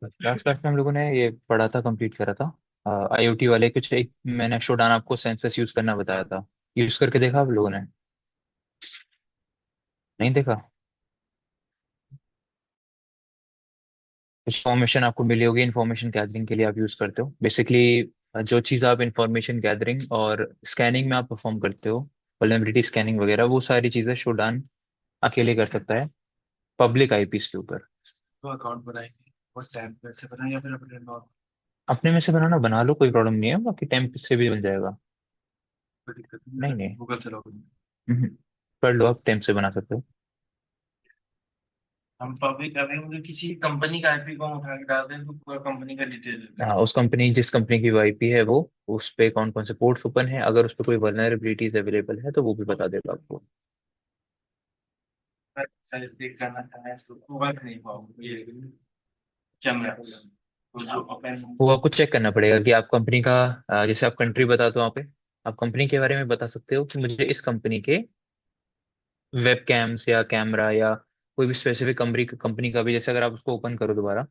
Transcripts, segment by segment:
Last class में हम लोगों ने ये पढ़ा था, कंप्लीट करा था। आईओटी वाले कुछ एक मैंने शोडान आपको सेंसस यूज करना बताया था। यूज करके देखा आप लोगों ने? नहीं देखा? कुछ इन्फॉर्मेशन आपको मिली होगी, इन्फॉर्मेशन गैदरिंग के लिए आप यूज करते हो बेसिकली। जो चीज़ आप इंफॉर्मेशन गैदरिंग और स्कैनिंग में आप परफॉर्म करते हो, वल्नरेबिलिटी स्कैनिंग वगैरह, वो सारी चीजें शोडान अकेले कर सकता है पब्लिक आईपीस के ऊपर। तो अकाउंट बनाएंगे और टेम्पलेट से बनाए या फिर अपने नॉर्मल? अपने में से बनाना बना लो, कोई प्रॉब्लम नहीं है, बाकी टेम्प से भी बन जाएगा। कोई दिक्कत नहीं नहीं है, नहीं। गूगल से लॉगिन। हम्म, कर लो, आप टेम्प से बना सकते हो। हम पब्लिक करेंगे, किसी कंपनी का आईपी को हम उठा के डाल दें तो पूरा कंपनी का डिटेल देते हाँ, उस कंपनी जिस कंपनी की आईपी है वो, उस पे कौन कौन से पोर्ट्स ओपन है, अगर उस पे कोई वल्नरेबिलिटीज अवेलेबल है तो वो भी बता देगा आपको। हैं। सारे देख करना है इसको वर्क नहीं पाओगे ये कैमरा तो जो ओपन। वो आपको चेक करना पड़ेगा कि आप कंपनी का जैसे आप कंट्री बता दो वहाँ पे, आप कंपनी के बारे में बता सकते हो कि मुझे इस कंपनी के वेब कैम्स या कैमरा या कोई भी स्पेसिफिक कंपनी कंपनी का भी, जैसे अगर आप उसको ओपन करो दोबारा,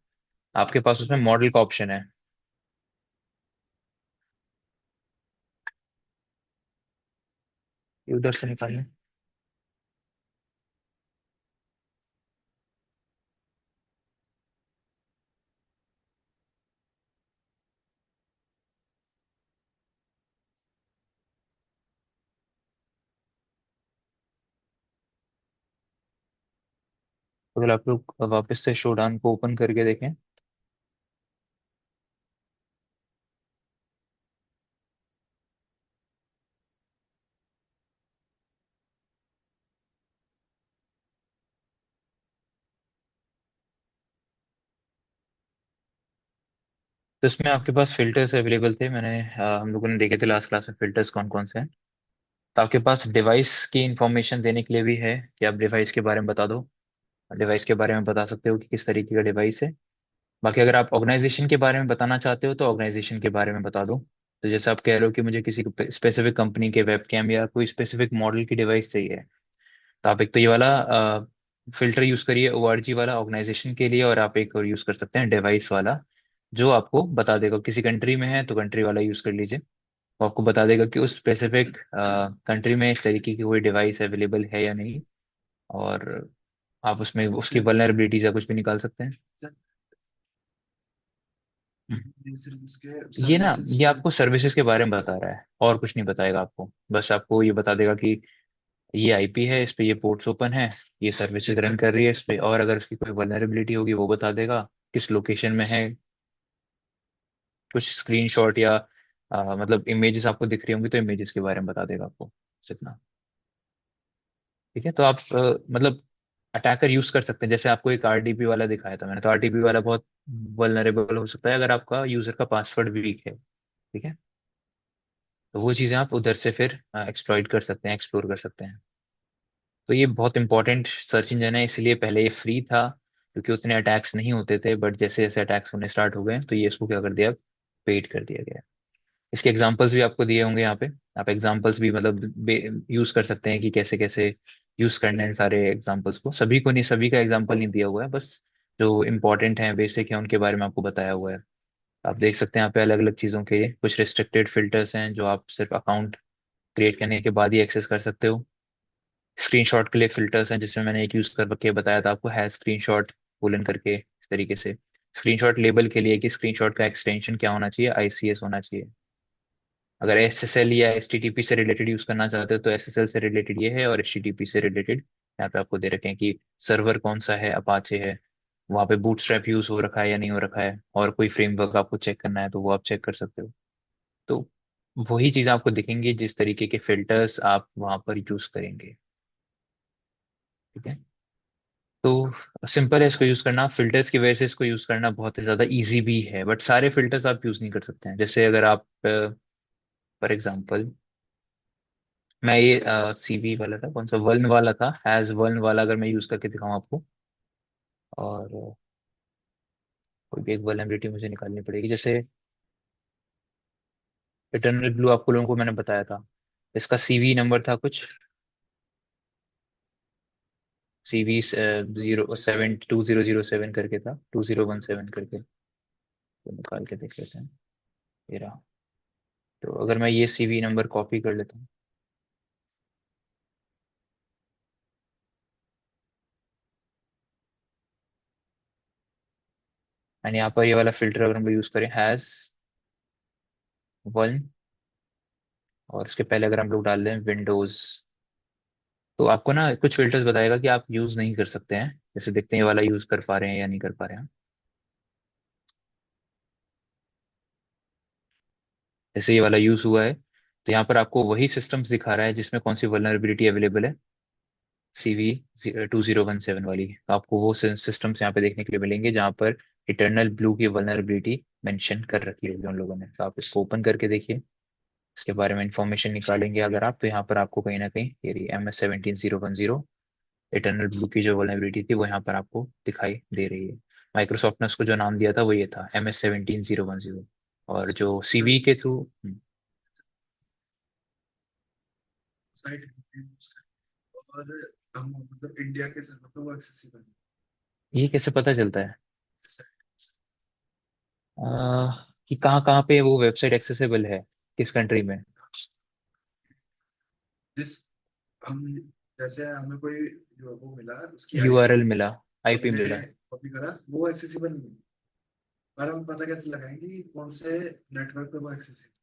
आपके पास उसमें मॉडल का ऑप्शन है। ये उधर से निकालना। अगर आप लोग वापस से शोडान को ओपन करके देखें, तो इसमें आपके पास फिल्टर्स अवेलेबल थे। हम लोगों ने देखे थे लास्ट क्लास में फिल्टर्स कौन कौन से हैं। तो आपके पास डिवाइस की इंफॉर्मेशन देने के लिए भी है कि आप डिवाइस के बारे में बता दो। डिवाइस के बारे में बता सकते हो कि किस तरीके का डिवाइस है। बाकी अगर आप ऑर्गेनाइजेशन के बारे में बताना चाहते हो तो ऑर्गेनाइजेशन के बारे में बता दो। तो जैसे आप कह रहे हो कि मुझे किसी स्पेसिफिक कंपनी के वेबकैम या कोई स्पेसिफिक मॉडल की डिवाइस चाहिए, तो आप एक तो ये वाला फिल्टर यूज करिए, ओआरजी वाला, ऑर्गेनाइजेशन के लिए। और आप एक और यूज कर सकते हैं डिवाइस वाला, जो आपको बता देगा किसी कंट्री में है तो कंट्री वाला यूज कर लीजिए। वो आपको बता देगा कि उस स्पेसिफिक कंट्री में इस तरीके की कोई डिवाइस अवेलेबल है या नहीं। और आप उसमें उसकी सिर्फ वल्नरेबिलिटीज या कुछ भी निकाल सकते हैं। हम्म। सिर्फ उसके ये ना, सर्विसेज ये के। आपको सर्विसेज के बारे में बता रहा है और कुछ नहीं बताएगा आपको। बस आपको ये बता देगा कि ये आईपी है, इस पे ये पोर्ट्स ओपन है, ये सर्विसेज रन कर रही है इस पे, और अगर उसकी कोई वल्नरेबिलिटी होगी वो बता देगा, किस लोकेशन में है। कुछ स्क्रीनशॉट या मतलब इमेजेस आपको दिख रही होंगी तो इमेजेस के बारे में बता देगा आपको। जितना ठीक है, तो आप मतलब अटैकर यूज कर सकते हैं। जैसे आपको एक आरडीपी वाला दिखाया था मैंने, तो आरडीपी वाला बहुत वल्नरेबल हो सकता है अगर आपका यूजर का पासवर्ड वीक है। ठीक है, तो वो चीजें आप उधर से फिर एक्सप्लॉइट कर सकते हैं, एक्सप्लोर कर सकते हैं। तो ये बहुत इंपॉर्टेंट सर्च इंजन है, इसलिए पहले ये फ्री था क्योंकि उतने अटैक्स नहीं होते थे, बट जैसे जैसे अटैक्स होने स्टार्ट हो गए तो ये इसको क्या कर दिया, पेड कर दिया गया। इसके एग्जांपल्स भी आपको दिए होंगे यहाँ पे। आप एग्जांपल्स भी मतलब यूज कर सकते हैं कि कैसे कैसे यूज करने हैं। सारे एग्जांपल्स को, सभी को नहीं, सभी का एग्जांपल नहीं दिया हुआ है, बस जो इंपॉर्टेंट है, बेसिक है, उनके बारे में आपको बताया हुआ है। आप देख सकते हैं यहाँ पे अलग अलग चीज़ों के कुछ रिस्ट्रिक्टेड फिल्टर्स हैं जो आप सिर्फ अकाउंट क्रिएट करने के बाद ही एक्सेस कर सकते हो। स्क्रीनशॉट के लिए फिल्टर्स हैं, जिसमें मैंने एक यूज करके बताया था आपको, है स्क्रीनशॉट कोलन करके, इस तरीके से। स्क्रीनशॉट लेबल के लिए कि स्क्रीनशॉट का एक्सटेंशन क्या होना चाहिए, आईसीएस होना चाहिए। अगर एसएसएल या एचटीटीपी से रिलेटेड यूज करना चाहते हो तो एसएसएल से रिलेटेड ये है, और एचटीटीपी से रिलेटेड यहाँ पे आपको दे रखे हैं कि सर्वर कौन सा है, अपाचे है, वहाँ पे बूटस्ट्रैप यूज हो रखा है या नहीं हो रखा है, और कोई फ्रेमवर्क आपको चेक करना है तो वो आप चेक कर सकते हो। तो वही चीज़ आपको दिखेंगी जिस तरीके के फिल्टर्स आप वहाँ पर यूज करेंगे। ठीक है, तो सिंपल है इसको यूज करना। फिल्टर्स की वजह से इसको यूज करना बहुत ही ज्यादा इजी भी है, बट सारे फिल्टर्स आप यूज नहीं कर सकते हैं। जैसे अगर आप फॉर एग्जांपल, मैं ये सीवी वाला था, कौन सा, वल्न वाला था, हैज वल्न वाला अगर मैं यूज करके दिखाऊं आपको, और कोई भी एक वल्नरेबिलिटी मुझे निकालनी पड़ेगी। जैसे इटर्नल ब्लू आपको लोगों को मैंने बताया था, इसका सीवी नंबर था कुछ, सीवी 072007 करके था, 2017 करके। तो निकाल के देख लेते हैं। ये रहा। तो अगर मैं ये सीवी नंबर कॉपी कर लेता हूँ, एंड यहाँ पर ये वाला फिल्टर अगर हम यूज करें हैज वन, और इसके पहले अगर हम लोग डाल दें विंडोज, तो आपको ना कुछ फिल्टर्स बताएगा कि आप यूज नहीं कर सकते हैं। जैसे देखते हैं ये वाला यूज कर पा रहे हैं या नहीं कर पा रहे हैं। जैसे ये वाला यूज हुआ है, तो यहाँ पर आपको वही सिस्टम्स दिखा रहा है जिसमें कौन सी वल्नरेबिलिटी अवेलेबल है, सीवी 2017 वाली। तो आपको वो सिस्टम्स यहाँ पे देखने के लिए मिलेंगे जहाँ पर इटर्नल ब्लू की वल्नरेबिलिटी मेंशन कर रखी होगी उन लोगों ने। तो आप इसको ओपन करके देखिए, इसके बारे में इंफॉर्मेशन निकालेंगे अगर आप, तो यहाँ पर आपको कहीं ना कहीं ये MS17010 इटर्नल ब्लू की जो वल्नरेबिलिटी थी वो यहाँ पर आपको दिखाई दे रही है। माइक्रोसॉफ्ट ने उसको जो नाम दिया था वो ये था MS17010। और जो सीवी के थ्रू, साइट और हम मतलब इंडिया के सर्वर पे वो एक्सेसिबल ये कैसे पता चलता है है। कि कहाँ कहाँ पे वो वेबसाइट एक्सेसिबल है, किस कंट्री में। जिस हम जैसे हमें कोई जो वो मिला उसकी आईपी यूआरएल मिला, आईपी हमने मिला। कॉपी करा वो एक्सेसिबल नहीं है। पर हम पता कैसे लगाएंगे कि कौन से नेटवर्क पे वो एक्सेसिबल।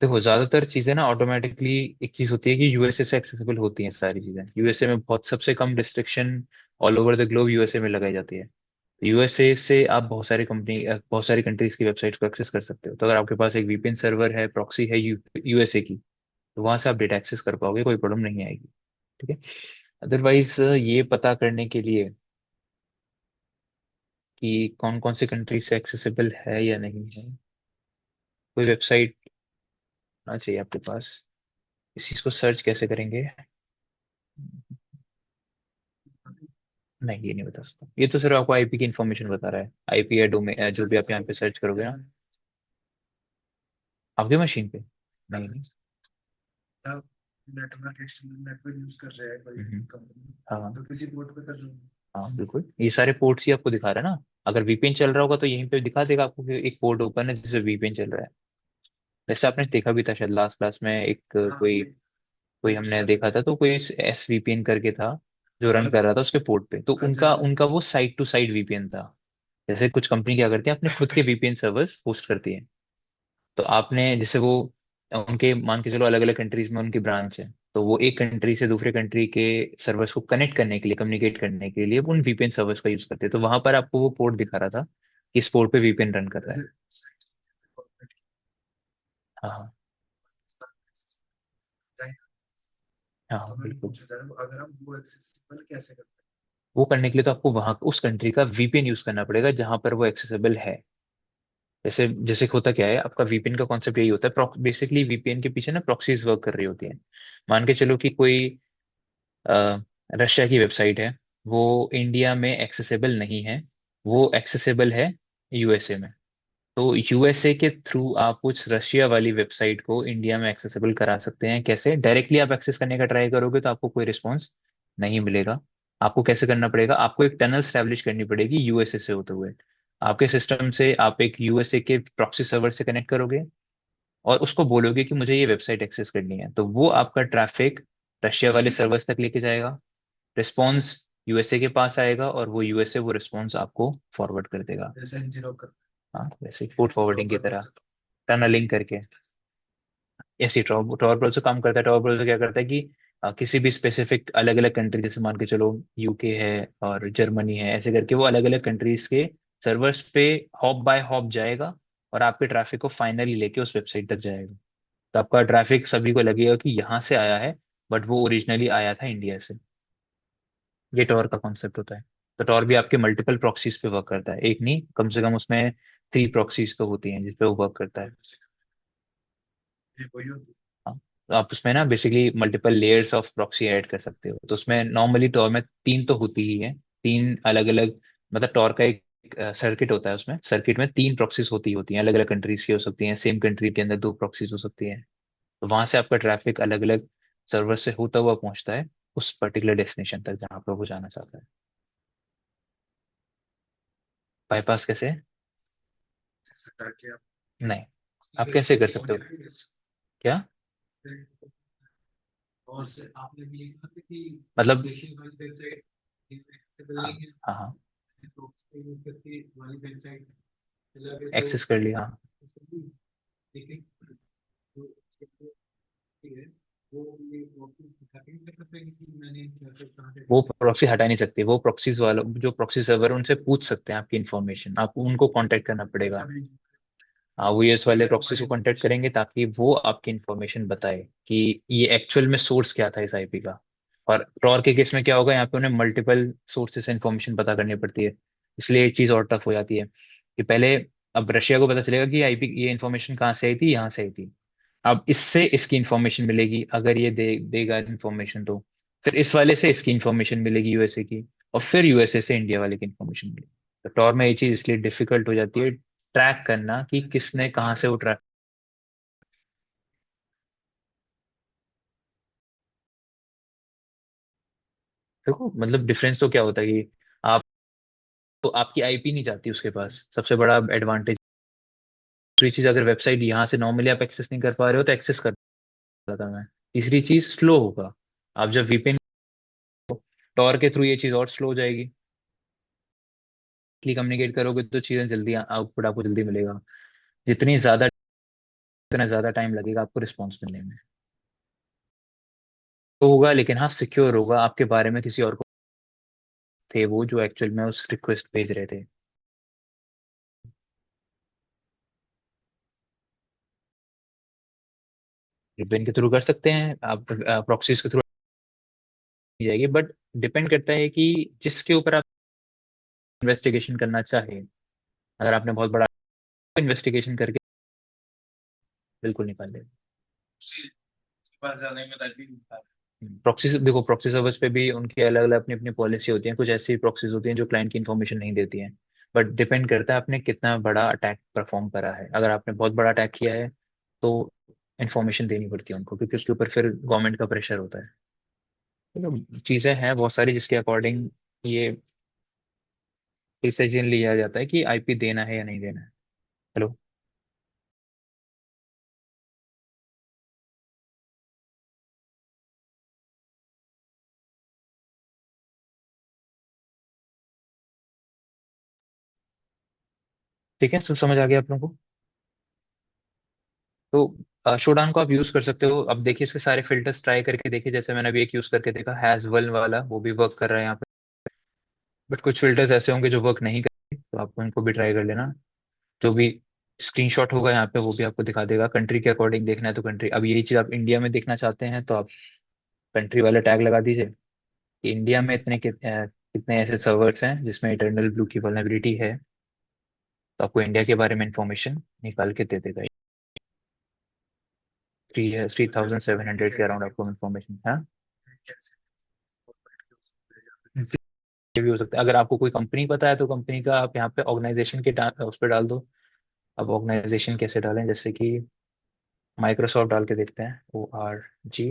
देखो ज्यादातर चीजें ना ऑटोमेटिकली, एक चीज होती है कि यूएसए से एक्सेसिबल होती हैं सारी चीजें। यूएसए में बहुत सबसे कम restriction all over the globe USA में लगाई जाती है। यूएसए से आप बहुत सारी कंट्रीज की वेबसाइट्स को एक्सेस कर सकते हो। तो अगर आपके पास एक वीपीएन सर्वर है, प्रॉक्सी है यूएसए की, तो वहां से आप डेटा एक्सेस कर पाओगे, कोई प्रॉब्लम नहीं आएगी। ठीक है। अदरवाइज ये पता करने के लिए कि कौन कौन सी कंट्री से एक्सेसिबल है या नहीं है, कोई वेबसाइट होना चाहिए आपके पास। इस चीज को सर्च कैसे करेंगे, नहीं ये नहीं बता सकता। ये तो सिर्फ आपको आईपी की इन्फॉर्मेशन बता रहा है, आईपी या डोमेन जो भी आप यहाँ पे सर्च करोगे ना आपके मशीन पे। नहीं नहीं। नेटवर्क एक्सटर्नल नेटवर्क यूज कर रहे हैं कोई हम्म, कंपनी हाँ तो किसी पोर्ट पे कर रहे हैं। हाँ बिल्कुल, ये सारे पोर्ट्स ही आपको दिखा रहा है ना। अगर वीपीएन चल रहा होगा तो यहीं पे दिखा देगा आपको कि एक पोर्ट ओपन है जिससे वीपीएन चल रहा है। वैसे आपने देखा भी था शायद लास्ट क्लास में, एक हाँ कोई कोई हमने देखा था, तो कोई एस वीपीएन करके था जो रन कर रहा था उसके पोर्ट पे। तो उनका जैसे उनका वो साइड टू साइड वीपीएन था। जैसे कुछ कंपनी क्या करती है, अपने खुद के वीपीएन सर्वर्स होस्ट करती है। तो आपने जैसे वो उनके मान के चलो अलग अलग कंट्रीज में उनकी ब्रांच है, तो वो एक कंट्री से दूसरे कंट्री के सर्वर्स को कनेक्ट करने के लिए, कम्युनिकेट करने के लिए उन वीपीएन सर्वर्स का यूज करते हैं। तो वहां पर आपको वो पोर्ट दिखा रहा था कि इस पोर्ट पे वीपीएन रन कर रहा है। जैसे हाँ तो हाँ मैंने बिल्कुल। पूछा था अगर हम वो एक्सेसिबल कैसे करते वो करने के लिए तो आपको वहां उस कंट्री का वीपीएन यूज करना पड़ेगा जहां पर वो एक्सेसिबल है। जैसे जैसे होता क्या है, आपका वीपीएन का कॉन्सेप्ट यही होता है। बेसिकली वीपीएन के पीछे ना प्रॉक्सीज वर्क कर रही होती हैं। मान के चलो कि कोई रशिया की वेबसाइट है, वो इंडिया में एक्सेसिबल नहीं है, वो एक्सेसिबल है यूएसए में। तो यूएसए के थ्रू आप उस रशिया वाली वेबसाइट को इंडिया में एक्सेसिबल करा सकते हैं। कैसे? डायरेक्टली आप एक्सेस करने का ट्राई करोगे तो आपको कोई रिस्पॉन्स नहीं मिलेगा। आपको कैसे करना पड़ेगा, आपको एक टनल स्टैब्लिश करनी पड़ेगी यूएसए से होते हुए। आपके सिस्टम से आप एक यूएसए के प्रॉक्सी सर्वर से कनेक्ट करोगे और उसको बोलोगे कि मुझे ये वेबसाइट एक्सेस करनी है, तो वो आपका ट्रैफिक रशिया वाले सर्वर्स तक लेके जाएगा। रिस्पॉन्स यूएसए के पास आएगा और वो यूएसए वो रिस्पॉन्स आपको फॉरवर्ड कर देगा। हैं जैसे एनजीओ करते हाँ वैसे पोर्ट फॉरवर्डिंग की हैं तरह, टनलिंग करके। ऐसे टॉर टॉर ब्राउज़र काम करता है। टॉर ब्राउज़र क्या करता है कि किसी भी स्पेसिफिक अलग अलग कंट्री, जैसे मान के चलो यूके है और जर्मनी है, ऐसे करके वो अलग अलग कंट्रीज के सर्वर्स पे हॉप बाय हॉप जाएगा और आपके ट्रैफिक को फाइनली लेके उस वेबसाइट तक जाएगा। तो आपका ट्रैफिक सभी को लगेगा कि यहाँ से आया है, बट वो ओरिजिनली आया था इंडिया से। ये टॉर का कॉन्सेप्ट होता है। तो टॉर भी आपके मल्टीपल प्रॉक्सीज पे वर्क करता है, एक नहीं, कम से कम उसमें 3 प्रॉक्सीज तो होती हैं जिस पे वो वर्क करता है। ये वही होती है। हाँ, तो आप उसमें ना basically multiple layers of proxy add कर सकते हो। तो उसमें नॉर्मली टॉर में 3 तो होती ही है, 3 अलग अलग, मतलब टॉर का एक सर्किट होता है, उसमें सर्किट में 3 प्रॉक्सीज होती हैं, अलग अलग कंट्रीज की हो सकती हैं, सेम कंट्री के अंदर 2 प्रॉक्सीज हो सकती हैं। तो वहां से आपका ट्रैफिक अलग अलग सर्वर से होता हुआ पहुंचता है उस पर्टिकुलर डेस्टिनेशन तक जहाँ पर वो जाना चाहता है। बाईपास कैसे? से ताकि आप नहीं, आप कैसे कर सकते हो? क्या? और से आपने भी कहा था कि मतलब देशी वाली वेबसाइट हाँ नहीं है, हाँ हाँ, तो उसके यूज करके वाली वेबसाइट लगे तो एक्सेस कर लिया, हाँ। लेकिन जो है वो ये प्रॉक्सी दिखाते नहीं कर सकते कि मैंने कहाँ से वो ट्रांसलेट प्रॉक्सी हटा नहीं सकते, वो प्रॉक्सीज वाला जो प्रॉक्सी सर्वर उनसे पूछ सकते हैं आपकी इन्फॉर्मेशन, आपको उनको कांटेक्ट करना पड़ेगा। हाँ, वो यूएस वाले प्रॉक्सी को कांटेक्ट करेंगे ताकि वो आपकी इन्फॉर्मेशन बताए कि ये एक्चुअल में सोर्स क्या था इस आईपी का। और टॉर के केस में क्या होगा, यहाँ पे उन्हें मल्टीपल सोर्सेस से इन्फॉर्मेशन पता करनी पड़ती है, इसलिए ये चीज और टफ हो जाती है कि पहले अब रशिया को पता चलेगा कि आईपी ये इन्फॉर्मेशन कहाँ से आई थी, यहाँ से आई थी। अब इससे इसकी इन्फॉर्मेशन मिलेगी, अगर ये देगा इन्फॉर्मेशन तो फिर इस वाले से इसकी इन्फॉर्मेशन मिलेगी यूएसए की, और फिर यूएसए से इंडिया वाले की इन्फॉर्मेशन मिलेगी। तो टॉर में ये चीज इसलिए डिफिकल्ट हो जाती है ट्रैक करना कि किसने कहाँ से वो ट्रैक। देखो मतलब डिफरेंस तो क्या होता है कि आप तो आपकी आईपी नहीं जाती उसके पास, सबसे बड़ा एडवांटेज। दूसरी चीज, अगर वेबसाइट यहाँ से नॉर्मली आप एक्सेस नहीं कर पा रहे हो तो एक्सेस कर रहा था मैं। तीसरी चीज स्लो होगा, आप जब वीपीएन टॉर के थ्रू ये चीज और स्लो हो जाएगी। कम्युनिकेट करोगे तो चीजें जल्दी आउटपुट आपको जल्दी मिलेगा, जितनी ज्यादा उतना ज्यादा टाइम लगेगा आपको रिस्पॉन्स मिलने में। तो होगा, लेकिन हाँ सिक्योर होगा, आपके बारे में किसी और को थे वो जो एक्चुअल में उस रिक्वेस्ट भेज रहे थे। VPN के थ्रू कर सकते हैं आप, प्रॉक्सीज के थ्रू जाएगी, बट डिपेंड करता है कि जिसके ऊपर आप इन्वेस्टिगेशन करना चाहे। अगर आपने बहुत बड़ा इन्वेस्टिगेशन करके बिल्कुल निकाल ले। उसी के पास जाने में तकलीफ होता है। प्रॉक्सी देखो, प्रॉक्सी सर्विस पे भी उनकी अलग अलग अपनी अपनी पॉलिसी होती है, कुछ ऐसी प्रॉक्सीज होती हैं जो क्लाइंट की इन्फॉर्मेशन नहीं देती हैं। बट डिपेंड करता है आपने कितना बड़ा अटैक परफॉर्म करा है। अगर आपने बहुत बड़ा अटैक किया है तो इन्फॉर्मेशन देनी पड़ती है उनको, क्योंकि उसके ऊपर फिर गवर्नमेंट का प्रेशर होता है। तो चीजें हैं बहुत सारी जिसके अकॉर्डिंग ये डिसीजन लिया जाता है कि आईपी देना है या नहीं देना है। हेलो। ठीक है, तो समझ आ गया आप लोगों को? तो शोडान को आप यूज कर सकते हो। अब देखिए इसके सारे फिल्टर्स ट्राई करके देखिए, जैसे मैंने अभी एक यूज करके देखा हैज वन वाला, वो भी वर्क कर रहा है यहाँ पे। बट कुछ फिल्टर्स ऐसे होंगे जो वर्क नहीं करेंगे, तो आपको इनको भी ट्राई कर लेना। जो भी स्क्रीनशॉट होगा यहाँ पे वो भी आपको दिखा देगा। कंट्री के अकॉर्डिंग देखना है तो कंट्री, अब यही चीज आप इंडिया में देखना चाहते हैं तो आप कंट्री वाला टैग लगा दीजिए कि इंडिया में कितने ऐसे सर्वर्स हैं जिसमें इटर्नल ब्लू की वल्नरेबिलिटी है, तो आपको इंडिया के बारे में इंफॉर्मेशन निकाल के दे देगा। 3700 के अराउंड आपको इन्फॉर्मेशन है। कैसे ये भी हो सकता है, अगर आपको कोई कंपनी पता है तो कंपनी का आप यहाँ पे ऑर्गेनाइजेशन के उस पर डाल दो। अब ऑर्गेनाइजेशन कैसे डालें, जैसे कि माइक्रोसॉफ्ट डाल के देखते हैं, ORG।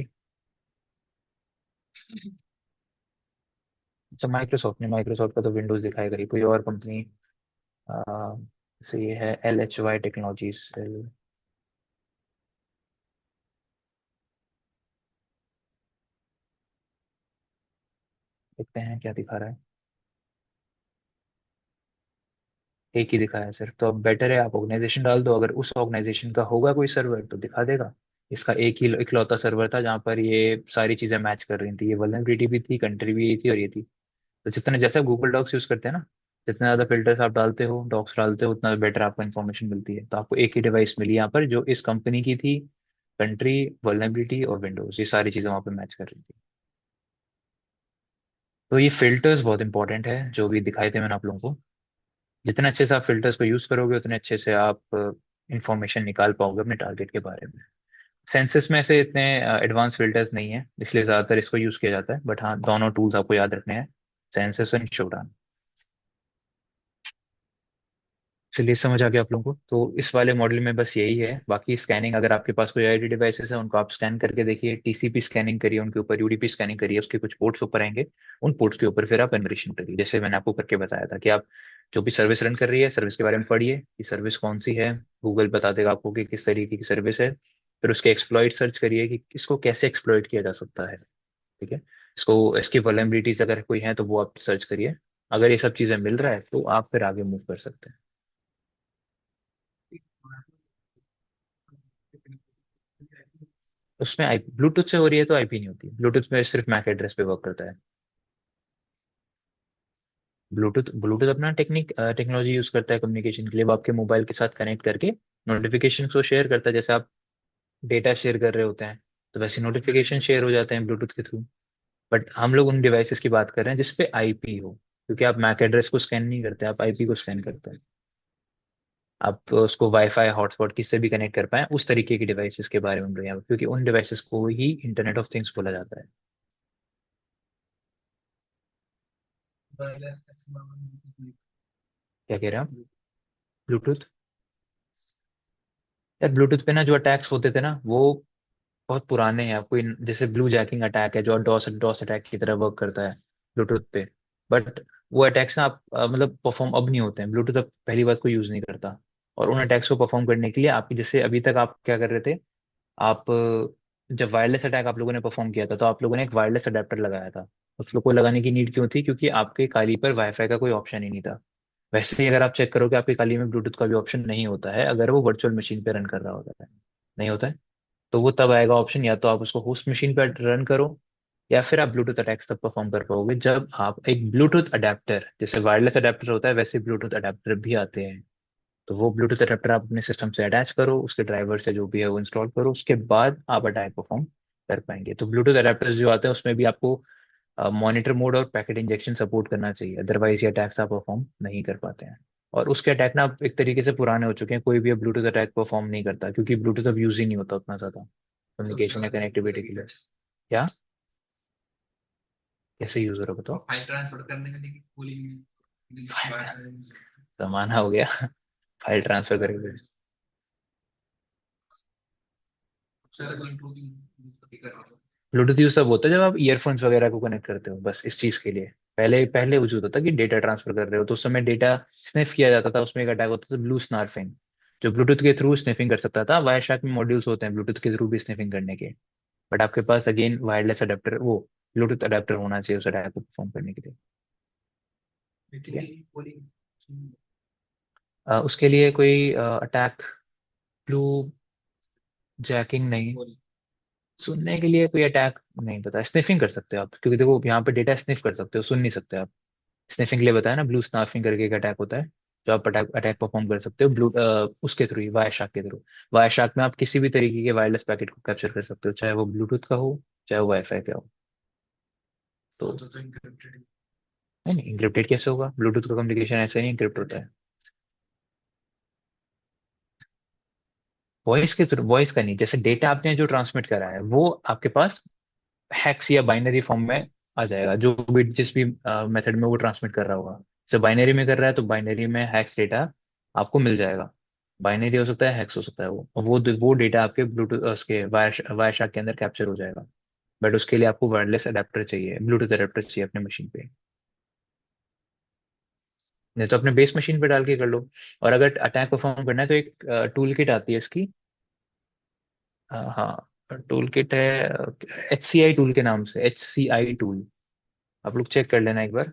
अच्छा, माइक्रोसॉफ्ट नहीं, माइक्रोसॉफ्ट का तो विंडोज दिखाएगा ही, कोई और कंपनी। जैसे ये है LHY टेक्नोलॉजीज। देखते हैं क्या दिखा रहा है। एक ही दिखा है सिर्फ, तो अब बेटर है आप ऑर्गेनाइजेशन डाल दो। अगर उस ऑर्गेनाइजेशन का होगा कोई सर्वर तो दिखा देगा। इसका एक ही इकलौता सर्वर था जहाँ पर ये सारी चीजें मैच कर रही थी, ये वल्नरेबिलिटी भी थी, कंट्री भी ये थी और ये थी। तो जितने जैसे आप गूगल डॉक्स यूज करते हैं ना, जितने ज्यादा फिल्टर्स आप डालते हो, डॉक्स डालते हो, उतना बेटर आपको इन्फॉर्मेशन मिलती है। तो आपको एक ही डिवाइस मिली यहाँ पर जो इस कंपनी की थी, कंट्री, वल्नरेबिलिटी और विंडोज, ये सारी चीजें वहाँ पे मैच कर रही थी। तो ये फिल्टर्स बहुत इंपॉर्टेंट है जो भी दिखाए थे मैंने आप लोगों को। जितने अच्छे से आप फिल्टर्स को यूज करोगे उतने अच्छे से आप इंफॉर्मेशन निकाल पाओगे अपने टारगेट के बारे में। सेंसस में से इतने एडवांस फिल्टर्स नहीं है, इसलिए ज्यादातर इसको यूज किया जाता है। बट हाँ, दोनों टूल्स आपको याद रखने हैं, सेंसस एंड शोडान। चलिए समझ आ गया आप लोगों को। तो इस वाले मॉडल में बस यही है। बाकी स्कैनिंग, अगर आपके पास कोई आईडी डिवाइसेस है उनको आप स्कैन करके देखिए, TCP स्कैनिंग करिए उनके ऊपर, UDP स्कैनिंग करिए, उसके कुछ पोर्ट्स ऊपर आएंगे, उन पोर्ट्स के ऊपर फिर आप एनक्रिप्शन करिए, जैसे मैंने आपको करके बताया था कि आप जो भी सर्विस रन कर रही है सर्विस के बारे में पढ़िए कि सर्विस कौन सी है। गूगल बता देगा आपको कि किस तरीके की सर्विस है। फिर उसके एक्सप्लॉइट सर्च करिए कि इसको कैसे एक्सप्लॉइट किया जा सकता है। ठीक है। इसको इसकी वल्नरेबिलिटीज अगर कोई है तो वो आप सर्च करिए। अगर ये सब चीजें मिल रहा है तो आप फिर आगे मूव कर सकते हैं। उसमें आई ब्लूटूथ से हो रही है तो आईपी नहीं होती, ब्लूटूथ में सिर्फ मैक एड्रेस पे वर्क करता है। ब्लूटूथ ब्लूटूथ अपना टेक्नोलॉजी यूज करता है कम्युनिकेशन के लिए। वो आपके मोबाइल के साथ कनेक्ट करके नोटिफिकेशन को शेयर करता है। जैसे आप डेटा शेयर कर रहे होते हैं तो वैसे नोटिफिकेशन शेयर हो जाते हैं ब्लूटूथ के थ्रू। बट हम लोग उन डिवाइसेस की बात कर रहे हैं जिसपे आईपी हो, क्योंकि आप मैक एड्रेस को स्कैन नहीं करते, आप आईपी को स्कैन करते हैं। आप उसको वाईफाई हॉटस्पॉट किससे भी कनेक्ट कर पाए, उस तरीके की डिवाइसेस के बारे में हम लोग यहाँ, क्योंकि उन डिवाइसेस को ही इंटरनेट ऑफ थिंग्स बोला जाता है। क्या कह रहे हैं आप? ब्लूटूथ, यार ब्लूटूथ पे ना जो अटैक्स होते थे ना वो बहुत पुराने हैं। कोई जैसे ब्लू जैकिंग अटैक है जो डॉस डॉस अटैक की तरह वर्क करता है ब्लूटूथ पे। बट वो अटैक्स ना आप मतलब परफॉर्म अब नहीं होते हैं। ब्लूटूथ अब पहली बात कोई यूज नहीं करता। और उन अटैक्स को परफॉर्म करने के लिए आपकी, जैसे अभी तक आप क्या कर रहे थे, आप जब वायरलेस अटैक आप लोगों ने परफॉर्म किया था तो आप लोगों ने एक वायरलेस अडेप्टर लगाया था। उस लोग को लगाने की नीड क्यों थी? क्योंकि आपके काली पर वाईफाई का कोई ऑप्शन ही नहीं था। वैसे ही अगर आप चेक करोगे आपकी काली में ब्लूटूथ का भी ऑप्शन नहीं होता है अगर वो वर्चुअल मशीन पे रन कर रहा होता है। नहीं होता है। तो वो तब आएगा ऑप्शन, या तो आप उसको होस्ट मशीन पर रन करो या फिर आप ब्लूटूथ अटैक्स तब परफॉर्म कर पाओगे जब आप एक ब्लूटूथ अडेप्टर, जैसे वायरलेस अडेप्टर होता है वैसे ब्लूटूथ अडेप्टर भी आते हैं। तो वो ब्लूटूथ अडेप्टर आप अपने सिस्टम से अटैच करो, उसके ड्राइवर से जो भी है वो इंस्टॉल करो, उसके बाद आप अटैक परफॉर्म कर पाएंगे। तो ब्लूटूथ अडेप्टर्स जो आते हैं उसमें भी आपको मॉनिटर मोड और पैकेट इंजेक्शन सपोर्ट करना चाहिए, अदरवाइज ये अटैक्स आप परफॉर्म नहीं कर पाते हैं। और उसके अटैक ना अब एक तरीके से पुराने हो चुके हैं, कोई भी अब ब्लूटूथ अटैक परफॉर्म नहीं करता क्योंकि ब्लूटूथ अब यूज ही नहीं होता उतना ज्यादा कम्युनिकेशन या कनेक्टिविटी के लिए। क्या? कैसे यूज हो रहा है बताओ? फाइल ट्रांसफर करने के लिए कूलिंग जमाना हो गया। फाइल ट्रांसफर करेंगे। ब्लूटूथ यूज तब होता है जब आप ईयरफोन्स वगैरह को कनेक्ट करते हो, बस इस चीज के लिए। पहले पहले यूज होता था कि डेटा ट्रांसफर कर रहे हो तो उस समय डेटा स्निफ किया जाता था, उसमें एक अटैक होता था ब्लू स्नार्फिंग, जो ब्लूटूथ के थ्रू स्निफिंग कर सकता था। वायरशार्क में मॉड्यूल्स होते हैं ब्लूटूथ के थ्रू भी स्निफिंग करने के। बट आपके पास अगेन वायरलेस अडेप्टर, वो ब्लूटूथ अडेप्टर होना चाहिए उस अटैक को परफॉर्म करने के लिए। ठीक है। उसके लिए कोई अटैक, ब्लू जैकिंग नहीं, सुनने के लिए कोई अटैक नहीं पता। स्निफिंग कर सकते हो आप, क्योंकि देखो यहाँ पे डेटा स्निफ कर सकते हो, सुन नहीं सकते आप। स्निफिंग के लिए बताया ना, ब्लू स्नाफिंग करके एक अटैक होता है जो आप अटैक अटैक परफॉर्म कर सकते हो ब्लू उसके थ्रू ही, वायर शार्क के थ्रू। वायर शार्क में आप किसी भी तरीके के वायरलेस पैकेट को कैप्चर कर सकते हो, चाहे वो ब्लूटूथ का हो चाहे वो वाईफाई का हो। तो नहीं नहीं, इंक्रिप्टेड कैसे होगा? ब्लूटूथ का कम्युनिकेशन ऐसे नहीं इंक्रिप्ट होता है। वॉइस के थ्रू, वॉइस का नहीं, जैसे डेटा आपने जो ट्रांसमिट करा है वो आपके पास हैक्स या बाइनरी फॉर्म में आ जाएगा, जो भी जिस भी मेथड में वो ट्रांसमिट कर रहा होगा। जैसे बाइनरी में कर रहा है तो बाइनरी में हैक्स डेटा आपको मिल जाएगा। बाइनरी हो सकता है, हैक्स हो सकता है, वो डेटा आपके ब्लूटूथ उसके वायर शार्क के अंदर कैप्चर हो जाएगा। बट उसके लिए आपको वायरलेस अडेप्टर चाहिए, ब्लूटूथ अडेप्टर चाहिए अपने मशीन पे। नहीं तो अपने बेस मशीन पे डाल के कर लो। और अगर अटैक परफॉर्म करना है तो एक टूल किट आती है इसकी। हाँ, टूल किट है, HCI टूल के नाम से, HCI टूल। आप लोग चेक कर लेना एक बार।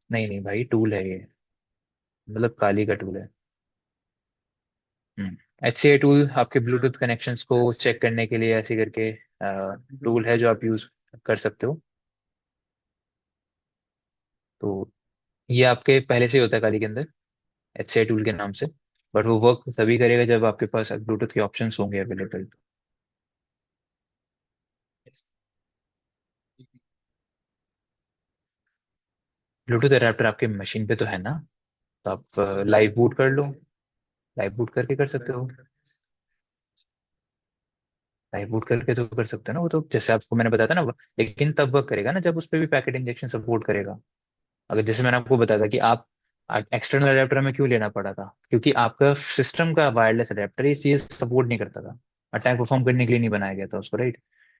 नहीं नहीं भाई, टूल है ये, मतलब काली का टूल है। HCI टूल आपके ब्लूटूथ कनेक्शंस को चेक करने के लिए ऐसे करके टूल है जो आप यूज कर सकते हो। तो ये आपके पहले से ही होता है काली के अंदर, HCI टूल के नाम से। बट वो वर्क तभी करेगा जब आपके पास ब्लूटूथ के ऑप्शंस होंगे अवेलेबल। ब्लूटूथ अडेप्टर आपके मशीन पे तो है ना, तो आप लाइव बूट कर लो। लाइव बूट करके कर सकते हो। लाइव बूट करके तो कर सकते हो ना, वो तो जैसे आपको मैंने बताया था ना। लेकिन तब वर्क करेगा ना जब उस पर भी पैकेट इंजेक्शन सपोर्ट करेगा। अगर जैसे मैंने आपको बताया था कि आप एक्सटर्नल अडेप्टर में क्यों लेना पड़ा था, क्योंकि आपका सिस्टम का वायरलेस अडेप्टर ये चीज सपोर्ट नहीं करता था। अटैक परफॉर्म करने के लिए नहीं बनाया गया था उसको, राइट।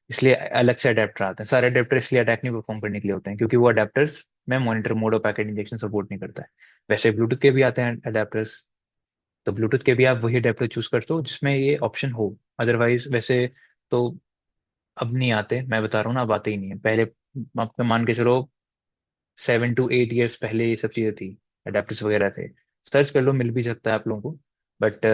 इसलिए अलग से अडेप्टर आते हैं। सारे अडेप्टर इसलिए अटैक नहीं परफॉर्म करने के लिए होते हैं क्योंकि वो अडेप्टर्स में मॉनिटर मोड और पैकेट इंजेक्शन सपोर्ट नहीं करता है। वैसे ब्लूटूथ के भी आते हैं अडेप्टर्स, तो ब्लूटूथ के भी आप वही अडेप्टर चूज करते हो जिसमें ये ऑप्शन हो। अदरवाइज वैसे तो अब नहीं आते, मैं बता रहा हूँ ना, अब आते ही नहीं है। पहले आप मान के चलो 7 to 8 years पहले ये सब चीजें थी, अडेप्टर्स वगैरह थे। सर्च कर लो, मिल भी सकता है आप लोगों को। बट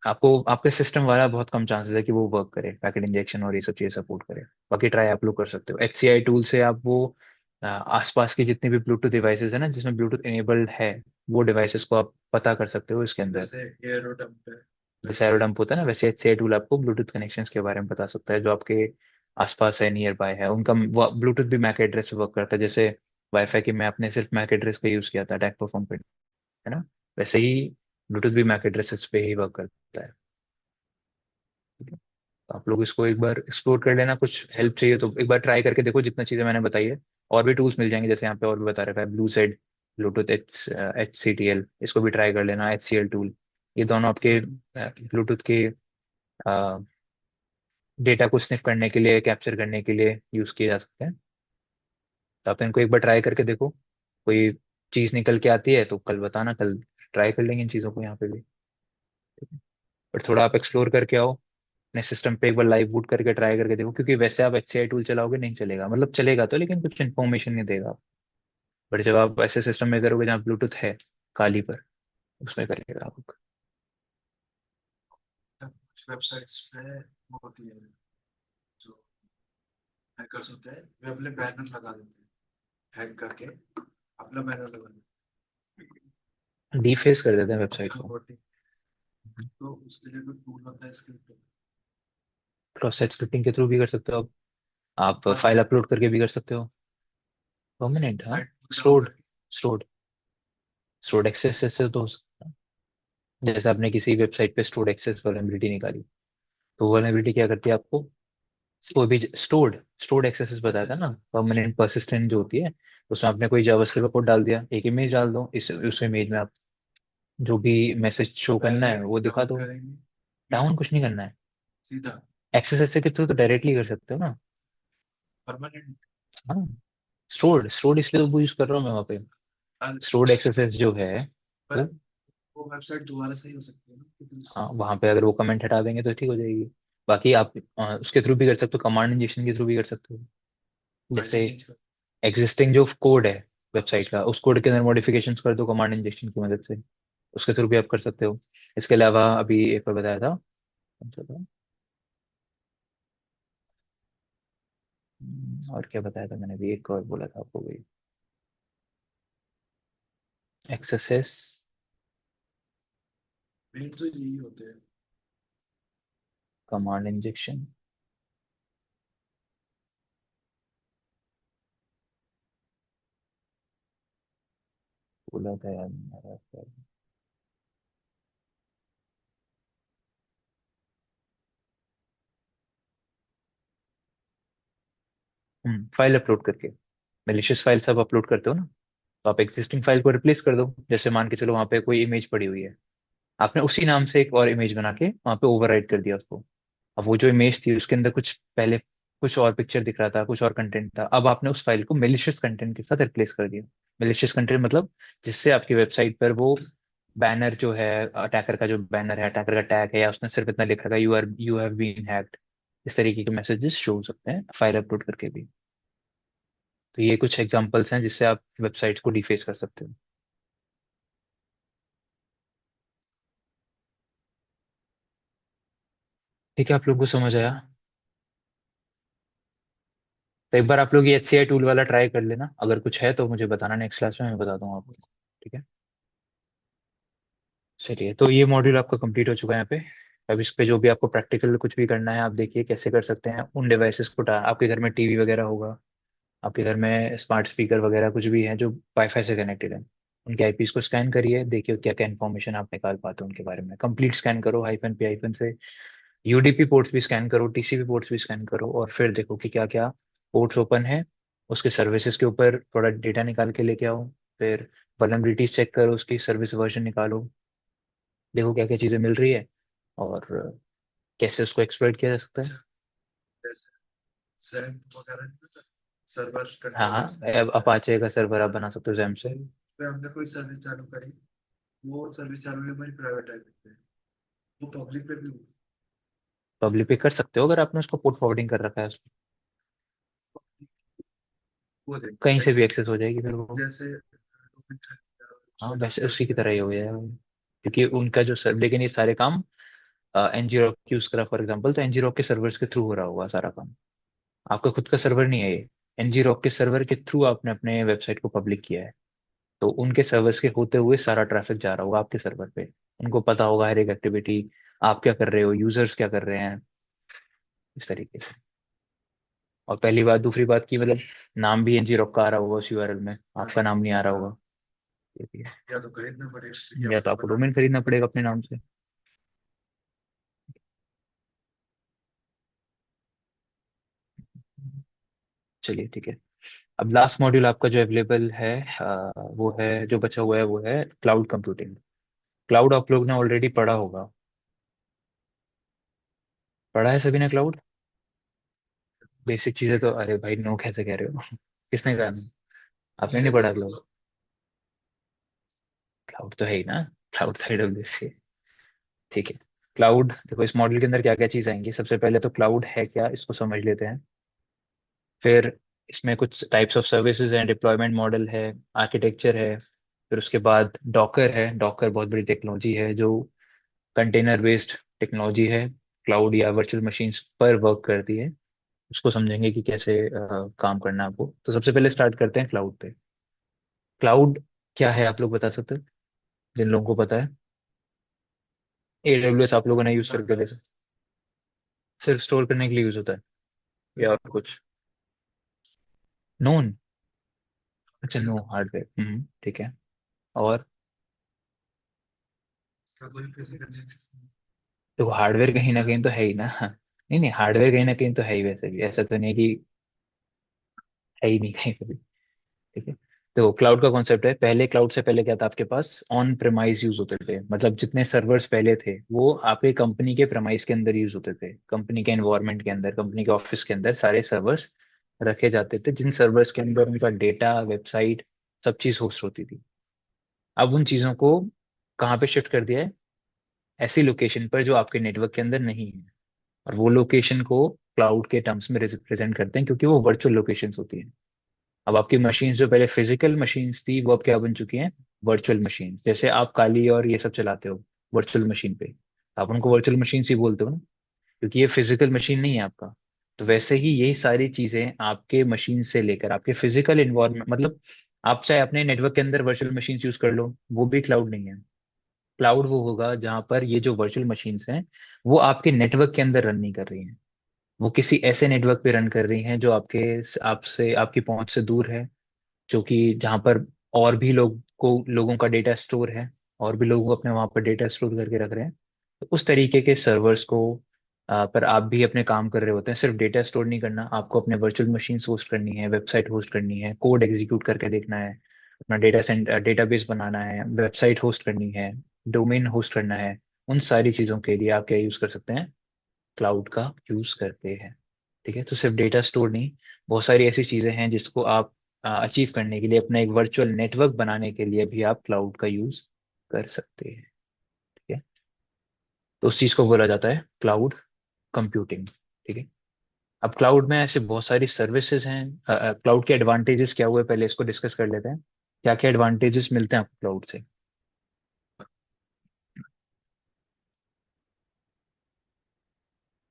आपको आपके सिस्टम वाला बहुत कम चांसेस है कि वो वर्क करे, पैकेट इंजेक्शन और ये सब चीजें सपोर्ट करे। बाकी ट्राई आप लोग कर सकते हो HCI टूल से। आप वो आसपास की जितनी भी ब्लूटूथ डिवाइसेस है ना जिसमें ब्लूटूथ इनेबल्ड है, वो डिवाइसेस को आप पता कर सकते हो इसके अंदर। जैसे एयरोडम्प है जैसे वैसे। एरोडम्प होता है ना, वैसे HCI टूल आपको ब्लूटूथ कनेक्शंस के बारे में बता सकता है जो आपके आसपास है, नियर बाय है उनका। ब्लूटूथ भी मैक एड्रेस पे वर्क करता है। जैसे वाईफाई की मैं अपने सिर्फ मैक एड्रेस का यूज किया था अटैक परफॉर्म करने, है ना, वैसे ही ब्लूटूथ भी मैक एड्रेसेस पे ही वर्क करता है। ठीक है? तो आप लोग इसको एक बार एक्सप्लोर कर लेना, कुछ हेल्प चाहिए तो एक बार ट्राई करके देखो जितना चीजें मैंने बताई है। और भी टूल्स मिल जाएंगे, जैसे यहाँ पे और भी बता रखा है ब्लू सेड, ब्लूटूथ HCTL, इसको भी ट्राई कर लेना, HCL टूल। ये दोनों आपके ब्लूटूथ के डेटा को स्निफ करने के लिए, कैप्चर करने के लिए यूज किए जा सकते हैं। तो आप इनको एक बार ट्राई करके देखो, कोई चीज निकल के आती है तो कल बताना, कल ट्राई कर लेंगे इन चीजों को यहाँ पे भी। बट थोड़ा आप एक्सप्लोर करके आओ अपने सिस्टम पे, एक बार लाइव बूट करके ट्राई करके देखो, क्योंकि वैसे आप HCI टूल चलाओगे नहीं चलेगा, मतलब चलेगा तो लेकिन कुछ इन्फॉर्मेशन नहीं देगा। बट जब आप ऐसे सिस्टम में करोगे जहाँ ब्लूटूथ है काली पर, उसमें करेगा आप। कुछ वेबसाइट्स पे वो होती है जो हैकर्स होते हैं वे अपने बैनर लगा देते हैं, हैक करके अपना बैनर लगा देते डीफेस कर देते हैं वेबसाइट हैं को। bot। तो उसके लिए कोई टूल होता है स्क्रिप्ट। क्रॉस साइट स्क्रिप्टिंग के थ्रू भी कर सकते हो आप फाइल परमानेंट अपलोड करके भी कर सकते हो। परमानेंट, हाँ। साइट डाउन स्टोर्ड, करके। स्टोर्ड, स्टोर्ड एक्सेस से तो हो सकता है। जैसे आपने किसी वेबसाइट पे स्टोर्ड एक्सेस वल्नरेबिलिटी निकाली, तो वल्नरेबिलिटी क्या करती है आपको, कोई भी स्टोर्ड स्टोर्ड एक्सेस बताया अच्छा था अच्छा। ना, परमानेंट परसिस्टेंट जो होती है, उसमें आपने कोई जावास्क्रिप्ट का कोड डाल दिया, एक इमेज डाल दो, इस उस इमेज में आप जो भी मैसेज शो करना पहले है वो दिखा डाउन दो। करेंगे डाउन कुछ नहीं करना है, सीधा एक्सेस ऐसे के थ्रू तो डायरेक्टली कर सकते हो ना। परमानेंट। हाँ, स्टोर्ड स्टोर्ड इसलिए तो वो यूज कर रहा हूँ मैं वहाँ पे। स्टोर्ड एक्सेस जो है पर वो, वो वेबसाइट दोबारा सही हो सकती है ना क्योंकि हाँ, वहाँ पे अगर वो कमेंट हटा देंगे तो ठीक हो जाएगी। बाकी आप उसके थ्रू भी कर सकते हो, कमांड इंजेक्शन के थ्रू भी कर सकते हो। आईडी जैसे चेंज कर। एग्जिस्टिंग जो कोड है वेबसाइट का, उस कोड के अंदर मॉडिफिकेशन कर दो कमांड इंजेक्शन की मदद से, उसके थ्रू भी आप कर सकते हो। इसके अलावा अभी एक और बताया था, कौन सा था? और क्या बताया था मैंने, भी एक और बोला था आपको भाई, एक्सेस, मेन तो यही होते हैं। कमांड इंजेक्शन, बोला था यार मेरा। फाइल अपलोड करके, मेलिशियस फाइल सब अपलोड करते हो ना, तो आप एग्जिस्टिंग फाइल को रिप्लेस कर दो। जैसे मान के चलो वहाँ पे कोई इमेज पड़ी हुई है, आपने उसी नाम से एक और इमेज बना के वहाँ पे ओवरराइट कर दिया उसको। अब वो जो इमेज थी उसके अंदर कुछ पहले कुछ और पिक्चर दिख रहा था, कुछ और कंटेंट था, अब आपने उस फाइल को मेलिशियस कंटेंट के साथ रिप्लेस कर दिया। मेलिशियस कंटेंट मतलब जिससे आपकी वेबसाइट पर वो बैनर जो है, अटैकर का जो बैनर है, अटैकर का टैग है, या उसने सिर्फ इतना लिख रखा है यू हैव बीन हैक्ड, इस तरीके के मैसेजेस शो हो सकते हैं फाइल अपलोड करके भी। तो ये कुछ एग्जांपल्स हैं जिससे आप वेबसाइट्स को डिफेस कर सकते हो। ठीक है, आप लोगों को समझ आया? तो एक बार आप लोग ये HCI टूल वाला ट्राई कर लेना, अगर कुछ है तो मुझे बताना, नेक्स्ट क्लास में मैं बता दूंगा आपको। ठीक है, चलिए, तो ये मॉड्यूल आपका कंप्लीट हो चुका है यहाँ पे। अब इस पे जो भी आपको प्रैक्टिकल कुछ भी करना है आप देखिए कैसे कर सकते हैं उन डिवाइसेस को। आपके घर में टीवी वगैरह होगा, आपके घर में स्मार्ट स्पीकर वगैरह कुछ भी है जो वाईफाई से कनेक्टेड है, उनके आईपीस को स्कैन करिए, देखिए क्या क्या इन्फॉर्मेशन आप निकाल पाते हो उनके बारे में। कंप्लीट स्कैन करो, हाइफन पे हाइफन से। UDP पोर्ट्स भी स्कैन करो, TCP पोर्ट्स भी स्कैन करो, और फिर देखो कि क्या क्या पोर्ट्स ओपन है, उसके सर्विसेज के ऊपर थोड़ा डेटा निकाल के लेके आओ। फिर वल्नरेबिलिटीज चेक करो, उसकी सर्विस वर्जन निकालो, देखो क्या क्या चीज़ें मिल रही है और कैसे उसको एक्सप्लॉइट किया जा सकता है। अच्छा जैसे जैम्प वगैरह नहीं होता, सर्वर हाँ कंट्रोलर। हाँ, अब अपाचे का सर्वर आप बना सकते हो जैम से। जैम पे हमने कोई सर्विस चालू करी, वो सर्विस चालू हुई हमारी प्राइवेट आईपी पे, वो पब्लिक पे भी पब्लिक पे कर सकते हो अगर आपने उसको पोर्ट फॉरवर्डिंग कर रखा है उसको। वो देखता कहीं है से भी जैसे, एक्सेस हो जाएगी फिर वो। जैसे डोमेन खरीदा, हाँ उसको वैसे डेप्लॉय उसी की किया। तरह ही हो गया है वो। क्योंकि उनका जो सर, लेकिन ये सारे काम एनजी रॉक यूज करा फॉर एग्जाम्पल, तो एनजी रॉक के सर्वर्स के थ्रू हो रहा होगा सारा काम। आपका खुद का सर्वर नहीं है ये। एनजी रॉक के सर्वर के थ्रू आपने अपने वेबसाइट को पब्लिक किया है। तो उनके सर्वर्स के होते हुए सारा ट्रैफिक जा रहा होगा आपके सर्वर पे। उनको पता होगा हर एक एक्टिविटी आप क्या कर रहे हो, यूजर्स क्या कर रहे हैं, इस तरीके से। और पहली बात, दूसरी बात की मतलब नाम भी एनजी रॉक का आ रहा होगा उस यूआरएल में, आपका नाम नहीं आ रहा होगा। ये भी है। या तो खरीदना पड़ेगा या या तो अपना आपको बनाना डोमेन पड़ेगा। खरीदना पड़ेगा अपने नाम से। चलिए ठीक है। अब लास्ट मॉड्यूल आपका जो अवेलेबल है, वो है, जो बचा हुआ है वो है क्लाउड कंप्यूटिंग। क्लाउड आप लोग ने ऑलरेडी पढ़ा होगा। पढ़ा है सभी ने क्लाउड? बेसिक चीजें तो, अरे भाई नो कैसे कह रहे हो? किसने कहा no? आपने नहीं पढ़ा क्लाउड? क्लाउड तो है ही ना। क्लाउड तो AWS है। ठीक है। क्लाउड देखो, इस मॉड्यूल के अंदर क्या क्या चीज आएंगी। सबसे पहले तो क्लाउड है क्या, इसको समझ लेते हैं। फिर इसमें कुछ टाइप्स ऑफ सर्विसेज हैं, डिप्लॉयमेंट मॉडल है, आर्किटेक्चर है। फिर उसके बाद डॉकर है। डॉकर बहुत बड़ी टेक्नोलॉजी है जो कंटेनर बेस्ड टेक्नोलॉजी है, क्लाउड या वर्चुअल मशीन्स पर वर्क करती है। उसको समझेंगे कि कैसे काम करना है आपको। तो सबसे पहले स्टार्ट करते हैं क्लाउड पे। क्लाउड क्या है आप लोग बता सकते हो, जिन लोगों को पता है? AWS आप लोगों ने यूज करके देखा? सिर्फ स्टोर करने के लिए यूज होता है या और कुछ? नोन। अच्छा, नो हार्डवेयर। ठीक है। और कोई फिजिकल चीज। तो हार्डवेयर कहीं ना कहीं तो है ही ना। नहीं नहीं, हार्डवेयर कहीं ना कहीं तो है ही, वैसे भी ऐसा तो नहीं है कि है ही नहीं कहीं पे भी। ठीक है। तो क्लाउड का कॉन्सेप्ट है, पहले क्लाउड से पहले क्या था आपके पास, ऑन प्रेमाइज यूज होते थे। मतलब जितने सर्वर्स पहले थे वो आपके कंपनी के प्रेमाइज के अंदर यूज होते थे, कंपनी के एनवायरनमेंट के अंदर, कंपनी के ऑफिस के अंदर सारे सर्वर्स रखे जाते थे, जिन सर्वर्स के अंदर उनका डेटा, वेबसाइट, सब चीज होस्ट होती थी। अब उन चीजों को कहाँ पे शिफ्ट कर दिया है? ऐसी लोकेशन पर जो आपके नेटवर्क के अंदर नहीं है। और वो लोकेशन को क्लाउड के टर्म्स में रिप्रेजेंट करते हैं, क्योंकि वो वर्चुअल लोकेशंस होती हैं। अब आपकी मशीन्स जो पहले फिजिकल मशीन्स थी वो अब क्या बन चुकी हैं? Virtual machine. जैसे आप काली और ये सब चलाते हो वर्चुअल मशीन पे, तो आप उनको वर्चुअल मशीन ही बोलते हो ना, क्योंकि ये फिजिकल मशीन नहीं है आपका। तो वैसे ही यही सारी चीजें आपके मशीन से लेकर आपके फिजिकल इन्वायरमेंट, मतलब आप चाहे अपने नेटवर्क के अंदर वर्चुअल मशीन यूज कर लो, वो भी क्लाउड नहीं है। क्लाउड वो होगा जहां पर ये जो वर्चुअल मशीन्स हैं वो आपके नेटवर्क के अंदर रन नहीं कर रही हैं। वो किसी ऐसे नेटवर्क पे रन कर रही हैं जो आपसे आपकी पहुंच से दूर है, जो कि जहां पर और भी लोगों का डेटा स्टोर है, और भी लोग अपने वहां पर डेटा स्टोर करके रख रहे हैं। तो उस तरीके के सर्वर्स को पर आप भी अपने काम कर रहे होते हैं। सिर्फ डेटा स्टोर नहीं करना, आपको अपने वर्चुअल मशीन होस्ट करनी है, वेबसाइट होस्ट करनी है, कोड एग्जीक्यूट करके देखना है, अपना डेटाबेस बनाना है, वेबसाइट होस्ट करनी है, डोमेन होस्ट करना है। उन सारी चीजों के लिए आप क्या यूज कर सकते हैं? क्लाउड का यूज करते हैं। ठीक है। तो सिर्फ डेटा स्टोर नहीं, बहुत सारी ऐसी चीजें हैं जिसको आप अचीव करने के लिए, अपना एक वर्चुअल नेटवर्क बनाने के लिए भी आप क्लाउड का यूज कर सकते हैं। ठीक है। तो उस चीज को बोला जाता है क्लाउड कंप्यूटिंग। ठीक है। अब क्लाउड में ऐसे बहुत सारी सर्विसेज हैं। क्लाउड के एडवांटेजेस क्या हुए पहले इसको डिस्कस कर लेते हैं। क्या क्या एडवांटेजेस मिलते हैं आपको क्लाउड से?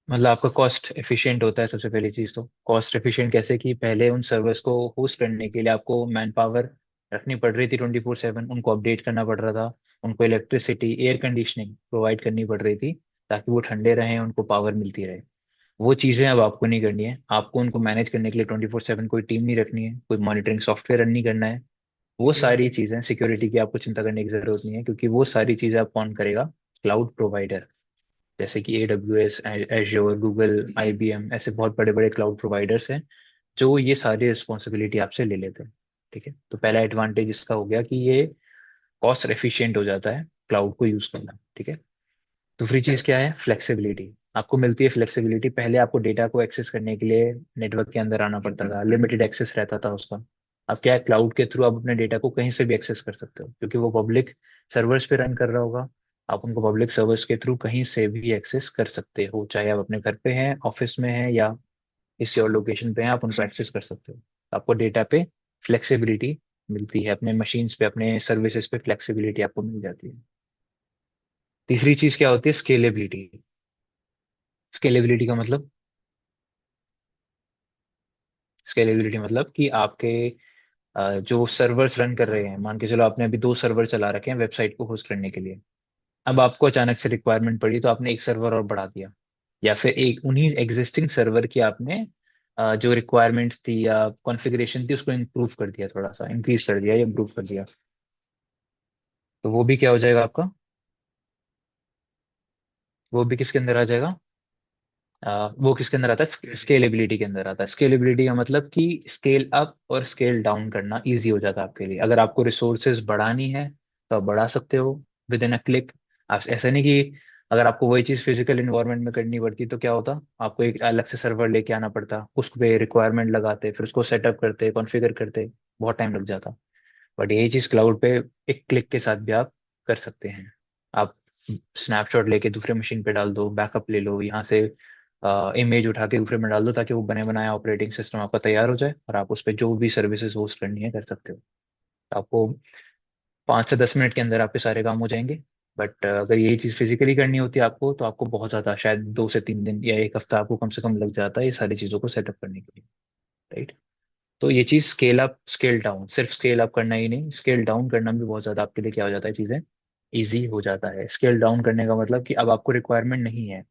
मतलब आपका कॉस्ट एफिशिएंट होता है सबसे पहली चीज। तो कॉस्ट एफिशिएंट कैसे, कि पहले उन सर्वर्स को होस्ट करने के लिए आपको मैन पावर रखनी पड़ रही थी 24/7, उनको अपडेट करना पड़ रहा था, उनको इलेक्ट्रिसिटी, एयर कंडीशनिंग प्रोवाइड करनी पड़ रही थी, ताकि वो ठंडे रहें, उनको पावर मिलती रहे। वो चीजें अब आपको नहीं करनी है। आपको उनको मैनेज करने के लिए 24/7 कोई टीम नहीं रखनी है, कोई मॉनिटरिंग सॉफ्टवेयर रन नहीं करना है। वो सारी चीजें, सिक्योरिटी की आपको चिंता करने की जरूरत नहीं है, क्योंकि वो सारी चीजें आप कौन करेगा? Cloud provider. जैसे कि AWS, एज्योर, गूगल, IBM, ऐसे बहुत बड़े बड़े क्लाउड प्रोवाइडर्स हैं जो ये सारी रिस्पॉन्सिबिलिटी आपसे ले लेते हैं। ठीक है। तो पहला एडवांटेज इसका हो गया कि ये कॉस्ट एफिशिएंट हो जाता है क्लाउड को यूज करना। ठीक है। दूसरी चीज क्या है? फ्लेक्सिबिलिटी। आपको मिलती है फ्लेक्सिबिलिटी। पहले आपको डेटा को एक्सेस करने के लिए नेटवर्क के अंदर आना पड़ता था, लिमिटेड एक्सेस रहता था उसका। अब क्या है, क्लाउड के थ्रू आप अपने डेटा को कहीं से भी एक्सेस कर सकते हो, क्योंकि वो पब्लिक सर्वर्स पे रन कर रहा होगा। आप उनको पब्लिक सर्वर्स के थ्रू कहीं से भी एक्सेस कर सकते हो, चाहे आप अपने घर पे हैं, ऑफिस में हैं, या किसी और लोकेशन पे हैं, आप उनको एक्सेस कर सकते हो। आपको डेटा पे फ्लेक्सिबिलिटी मिलती है, अपने मशीन्स पे, अपने सर्विसेज पे फ्लेक्सिबिलिटी आपको मिल जाती है। तीसरी चीज क्या होती है, स्केलेबिलिटी। स्केलेबिलिटी का मतलब, स्केलेबिलिटी मतलब कि आपके जो सर्वर्स रन कर रहे हैं, मान के चलो आपने अभी 2 सर्वर चला रखे हैं वेबसाइट को होस्ट करने के लिए। अब आपको अचानक से रिक्वायरमेंट पड़ी तो आपने एक सर्वर और बढ़ा दिया, या फिर एक उन्हीं एग्जिस्टिंग सर्वर की आपने जो रिक्वायरमेंट्स थी या कॉन्फ़िगरेशन थी उसको इम्प्रूव कर दिया, थोड़ा सा इंक्रीज कर दिया या इम्प्रूव कर दिया। तो वो भी क्या हो जाएगा आपका, वो भी किसके अंदर आ जाएगा, वो किसके अंदर आता है, स्केलेबिलिटी के अंदर आता है। स्केलेबिलिटी का मतलब कि स्केल अप और स्केल डाउन करना इजी हो जाता है आपके लिए। अगर आपको रिसोर्सेज बढ़ानी है तो आप बढ़ा सकते हो विद इन अ क्लिक। आप ऐसा नहीं कि अगर आपको वही चीज फिजिकल इन्वायरमेंट में करनी पड़ती तो क्या होता, आपको एक अलग से सर्वर लेके आना पड़ता, उस पे रिक्वायरमेंट लगाते, फिर उसको सेटअप करते, कॉन्फ़िगर करते, बहुत टाइम लग जाता। बट यही चीज क्लाउड पे एक क्लिक के साथ भी आप कर सकते हैं। आप स्नैपशॉट लेके दूसरे मशीन पे डाल दो, बैकअप ले लो यहाँ से, इमेज उठा के दूसरे में डाल दो, ताकि वो बने बनाया ऑपरेटिंग सिस्टम आपका तैयार हो जाए और आप उस पर जो भी सर्विसेज होस्ट करनी है कर सकते हो। आपको 5 से 10 मिनट के अंदर आपके सारे काम हो जाएंगे। बट अगर यही चीज़ फिजिकली करनी होती है आपको, तो आपको बहुत ज़्यादा, शायद 2 से 3 दिन या एक हफ्ता आपको कम से कम लग जाता है ये सारी चीज़ों को सेटअप करने के लिए। राइट। तो ये चीज़ स्केल अप स्केल डाउन, सिर्फ स्केल अप करना ही नहीं, स्केल डाउन करना भी बहुत ज़्यादा आपके लिए क्या हो जाता है, चीज़ें ईजी हो जाता है। स्केल डाउन करने का मतलब कि अब आपको रिक्वायरमेंट नहीं है।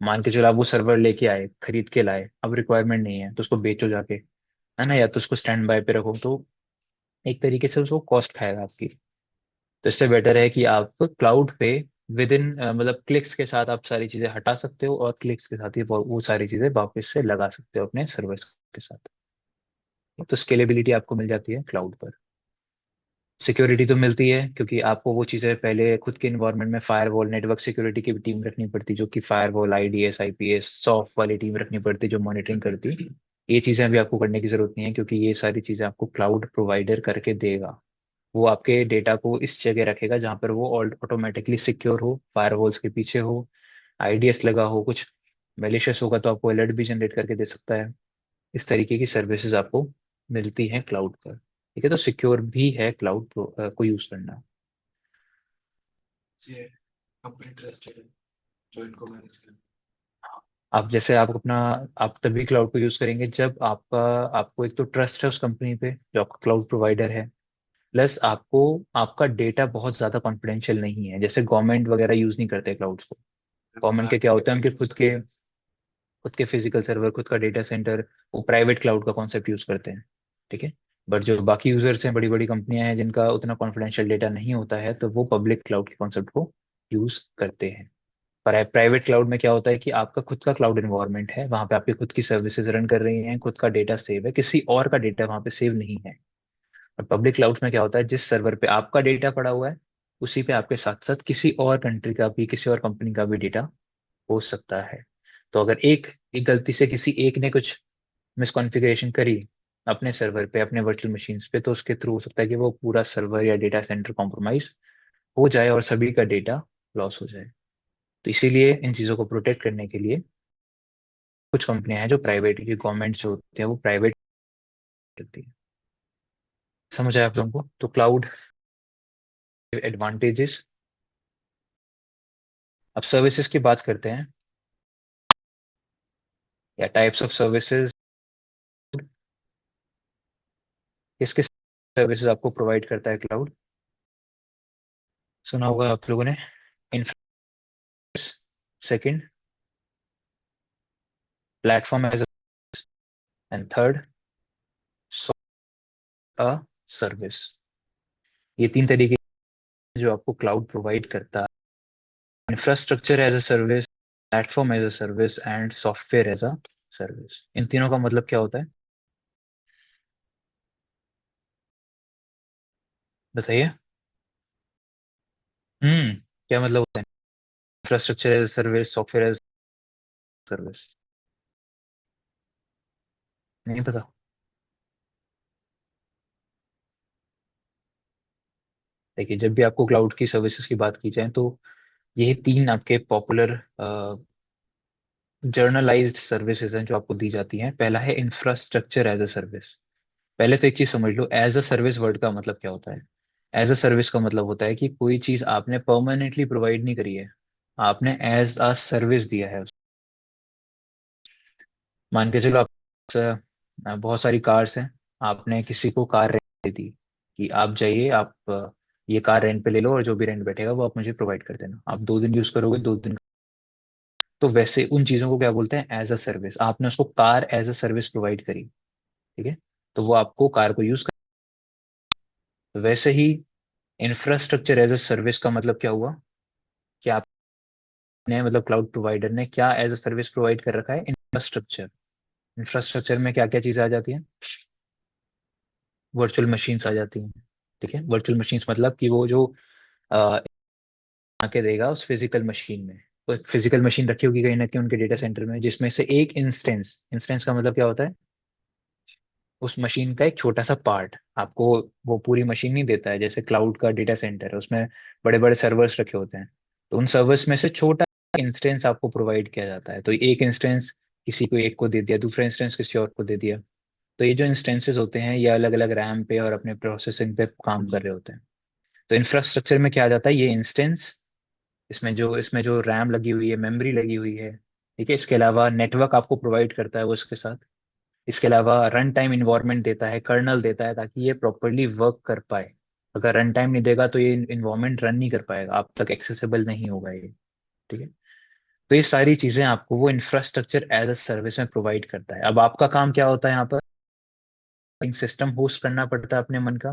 मान के चलो आप वो सर्वर लेके आए, खरीद के लाए, अब रिक्वायरमेंट नहीं है तो उसको बेचो जाके, है ना, या तो उसको स्टैंड बाय पे रखो, तो एक तरीके से उसको कॉस्ट खाएगा आपकी। तो इससे बेटर है कि आप क्लाउड पे विद इन मतलब क्लिक्स के साथ आप सारी चीजें हटा सकते हो, और क्लिक्स के साथ ही वो सारी चीजें वापस से लगा सकते हो अपने सर्वर्स के साथ। तो स्केलेबिलिटी आपको मिल जाती है क्लाउड पर। सिक्योरिटी तो मिलती है, क्योंकि आपको वो चीज़ें पहले खुद के इन्वायरमेंट में फायरवॉल, नेटवर्क सिक्योरिटी की भी टीम रखनी पड़ती, जो कि फायरवॉल, आईडीएस, आईपीएस, सॉफ्ट वाली टीम रखनी पड़ती जो मॉनिटरिंग करती। ये चीज़ें अभी आपको करने की जरूरत नहीं है, क्योंकि ये सारी चीज़ें आपको क्लाउड प्रोवाइडर करके देगा। वो आपके डेटा को इस जगह रखेगा जहाँ पर वो ऑटोमेटिकली सिक्योर हो, फायरवॉल्स के पीछे हो, आईडीएस लगा हो, कुछ मेलिशियस होगा तो आपको अलर्ट भी जनरेट करके दे सकता है। इस तरीके की सर्विसेज आपको मिलती हैं क्लाउड पर। ठीक है, तो सिक्योर भी है क्लाउड को यूज करना। ये कंपनी ट्रस्टेड है जो इनको मैनेज करे। आप जैसे आप अपना, आप तभी क्लाउड को यूज करेंगे जब आपका, आपको एक तो ट्रस्ट है उस कंपनी पे जो आपका क्लाउड प्रोवाइडर है, प्लस आपको आपका डेटा बहुत ज्यादा कॉन्फिडेंशियल नहीं है। जैसे गवर्नमेंट वगैरह यूज नहीं करते क्लाउड्स को। गवर्नमेंट के क्या प्राइवेट होता है, उनके यूज करते हैं। खुद के फिजिकल सर्वर, खुद का डेटा सेंटर, वो प्राइवेट क्लाउड का कॉन्सेप्ट यूज करते हैं। ठीक है। बट जो बाकी यूजर्स हैं, बड़ी बड़ी कंपनियां हैं जिनका उतना कॉन्फिडेंशियल डेटा नहीं होता है, तो वो पब्लिक क्लाउड के कॉन्सेप्ट को यूज करते हैं। पर प्राइवेट क्लाउड में क्या होता है कि आपका खुद का क्लाउड एनवायरनमेंट है, वहां पे आपकी खुद की सर्विसेज रन कर रही हैं, खुद का डेटा सेव है, किसी और का डेटा वहां पे सेव नहीं है। और पब्लिक क्लाउड में क्या होता है, जिस सर्वर पे आपका डेटा पड़ा हुआ है, उसी पे आपके साथ साथ किसी और कंट्री का भी, किसी और कंपनी का भी डेटा हो सकता है। तो अगर एक गलती से किसी एक ने कुछ मिसकॉन्फ़िगरेशन करी अपने सर्वर पे, अपने वर्चुअल मशीन्स पे, तो उसके थ्रू हो सकता है कि वो पूरा सर्वर या डेटा सेंटर कॉम्प्रोमाइज हो जाए और सभी का डेटा लॉस हो जाए। तो इसीलिए इन चीज़ों को प्रोटेक्ट करने के लिए कुछ कंपनियां हैं जो प्राइवेट, की गवर्नमेंट जो होती है वो प्राइवेट करती है। समझ आया आप लोगों को? तो क्लाउड एडवांटेजेस। अब सर्विसेज की बात करते हैं, या टाइप्स ऑफ सर्विसेज, किस किस सर्विसेज आपको प्रोवाइड करता है क्लाउड। सुना होगा आप लोगों ने, second platform as and third a service. ये 3 तरीके जो आपको क्लाउड प्रोवाइड करता है, infrastructure as a service, platform as a service, and software as a service. इन तीनों का मतलब क्या होता है, बताइए। हम्म, क्या मतलब होता है, infrastructure as a service, software as service? नहीं पता? देखिए, जब भी आपको क्लाउड की सर्विसेज की बात की जाए तो ये तीन आपके पॉपुलर जर्नलाइज्ड सर्विसेज हैं जो आपको दी जाती हैं। पहला है इंफ्रास्ट्रक्चर एज अ सर्विस। पहले तो एक चीज समझ लो, एज अ सर्विस वर्ड का मतलब क्या होता है। एज अ सर्विस का मतलब होता है कि कोई चीज आपने परमानेंटली प्रोवाइड नहीं करी है, आपने एज अ सर्विस दिया है। मान के चलो, आप बहुत सारी कार्स हैं, आपने किसी को कार रेंट दे दी कि आप जाइए, आप ये कार रेंट पे ले लो और जो भी रेंट बैठेगा वो आप मुझे प्रोवाइड कर देना। आप 2 दिन यूज करोगे, 2 दिन। तो वैसे उन चीजों को क्या बोलते हैं? As a service. आपने उसको car as a service provide करी, ठीक है, तो वो आपको कार को यूज कर। तो वैसे ही इंफ्रास्ट्रक्चर एज अ सर्विस का मतलब क्या हुआ कि आपने, मतलब क्लाउड प्रोवाइडर ने क्या एज अ सर्विस प्रोवाइड कर रखा है? इंफ्रास्ट्रक्चर। इंफ्रास्ट्रक्चर में क्या क्या चीजें आ जाती हैं? वर्चुअल मशीन्स आ जाती हैं, ठीक है। वर्चुअल मशीन्स मतलब कि वो जो आके देगा उस फिजिकल मशीन में। तो फिजिकल मशीन रखी होगी कहीं ना कहीं उनके डेटा सेंटर में, जिसमें से एक इंस्टेंस, इंस्टेंस का मतलब क्या होता है? उस मशीन का एक छोटा सा पार्ट आपको, वो पूरी मशीन नहीं देता है। जैसे क्लाउड का डेटा सेंटर है, उसमें बड़े बड़े सर्वर्स रखे होते हैं, तो उन सर्वर्स में से छोटा इंस्टेंस आपको प्रोवाइड किया जाता है। तो एक इंस्टेंस किसी को एक को दे दिया, दूसरा इंस्टेंस किसी और को दे दिया। तो ये जो इंस्टेंसेस होते हैं ये अलग अलग रैम पे और अपने प्रोसेसिंग पे काम कर रहे होते हैं। तो इंफ्रास्ट्रक्चर में क्या आ जाता है? ये इंस्टेंस, इसमें जो रैम लगी हुई है, मेमोरी लगी हुई है, ठीक है। इसके अलावा नेटवर्क आपको प्रोवाइड करता है वो इसके साथ। इसके अलावा रन टाइम इन्वायरमेंट देता है, कर्नल देता है, ताकि ये प्रॉपरली वर्क कर पाए। अगर रन टाइम नहीं देगा तो ये इन्वायरमेंट रन नहीं कर पाएगा, आप तक एक्सेसिबल नहीं होगा ये, ठीक है। तो ये सारी चीजें आपको वो इंफ्रास्ट्रक्चर एज अ सर्विस में प्रोवाइड करता है। अब आपका काम क्या होता है यहाँ पर? सिस्टम होस्ट करना पड़ता है अपने मन का।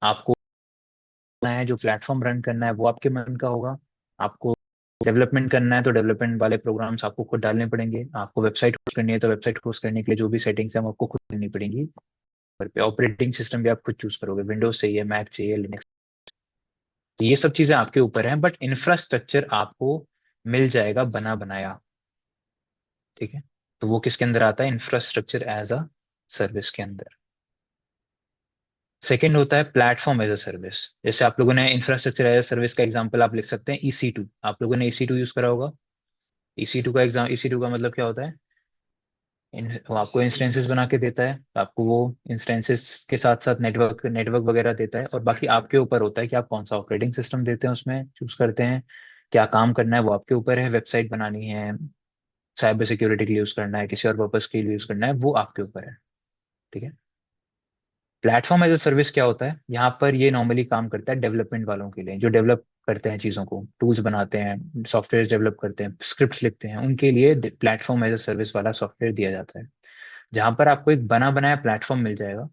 आपको करना है, जो प्लेटफॉर्म रन करना है वो आपके मन का होगा। आपको डेवलपमेंट करना है तो डेवलपमेंट वाले प्रोग्राम्स आपको खुद डालने पड़ेंगे। आपको वेबसाइट होस्ट करनी है तो वेबसाइट होस्ट करने के लिए जो भी सेटिंग्स है वो आपको खुद करनी पड़ेंगी। घर पे ऑपरेटिंग सिस्टम भी आप खुद चूज करोगे, विंडोज चाहिए, मैक चाहिए, लिनक्स। तो ये सब चीजें आपके ऊपर हैं, बट इंफ्रास्ट्रक्चर आपको मिल जाएगा बना बनाया, ठीक है। तो वो किसके अंदर आता है? इंफ्रास्ट्रक्चर एज अ सर्विस के अंदर। सेकंड होता है प्लेटफॉर्म एज अ सर्विस। जैसे आप लोगों ने इंफ्रास्ट्रक्चर एज अ सर्विस का एग्जांपल आप लिख सकते हैं EC2। आप लोगों ने EC2 यूज करा होगा। EC2 का मतलब क्या होता है? वो आपको इंस्टेंसेस बना के देता है, तो आपको वो इंस्टेंसेस के साथ साथ नेटवर्क नेटवर्क वगैरह देता है, और बाकी आपके ऊपर होता है कि आप कौन सा ऑपरेटिंग सिस्टम देते हैं, उसमें चूज करते हैं। क्या काम करना है वो आपके ऊपर है। वेबसाइट बनानी है, साइबर सिक्योरिटी के लिए यूज करना है, किसी और पर्पज के लिए यूज करना है, वो आपके ऊपर है, ठीक है। प्लेटफॉर्म एज अ सर्विस क्या होता है? यहाँ पर ये नॉर्मली काम करता है डेवलपमेंट वालों के लिए, जो डेवलप करते हैं चीज़ों को, टूल्स बनाते हैं, सॉफ्टवेयर डेवलप करते हैं, स्क्रिप्ट्स लिखते हैं, उनके लिए प्लेटफॉर्म एज अ सर्विस वाला सॉफ्टवेयर दिया जाता है। जहां पर आपको एक बना बनाया प्लेटफॉर्म मिल जाएगा।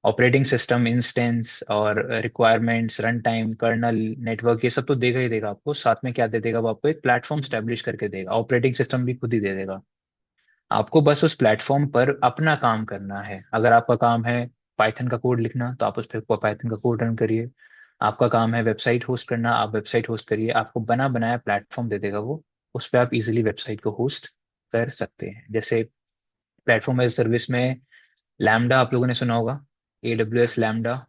ऑपरेटिंग सिस्टम, इंस्टेंस और requirements, run time, kernel, network, ये सब तो देगा ही देगा आपको। साथ में क्या दे देगा? वो आपको एक प्लेटफॉर्म स्टैब्लिश करके देगा। ऑपरेटिंग सिस्टम भी खुद ही दे देगा। आपको बस उस प्लेटफॉर्म पर अपना काम करना है। अगर आपका काम है पाइथन का कोड लिखना, तो आप उस पर पाइथन का कोड रन करिए। आपका काम है वेबसाइट होस्ट करना, आप वेबसाइट होस्ट करिए। आपको बना बनाया प्लेटफॉर्म दे देगा वो, उस पर आप इजीली वेबसाइट को होस्ट कर सकते हैं। जैसे प्लेटफॉर्म एज सर्विस में लैम्डा आप लोगों ने सुना होगा, AWS लैम्डा,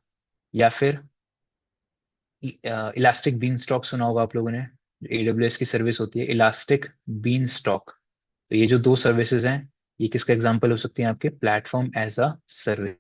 या फिर इलास्टिक बीन स्टॉक सुना होगा आप लोगों ने। AWS की सर्विस होती है इलास्टिक बीन स्टॉक। तो ये जो दो सर्विसेज हैं, ये किसका एग्जांपल हो सकती है? आपके प्लेटफॉर्म एज अ सर्विस।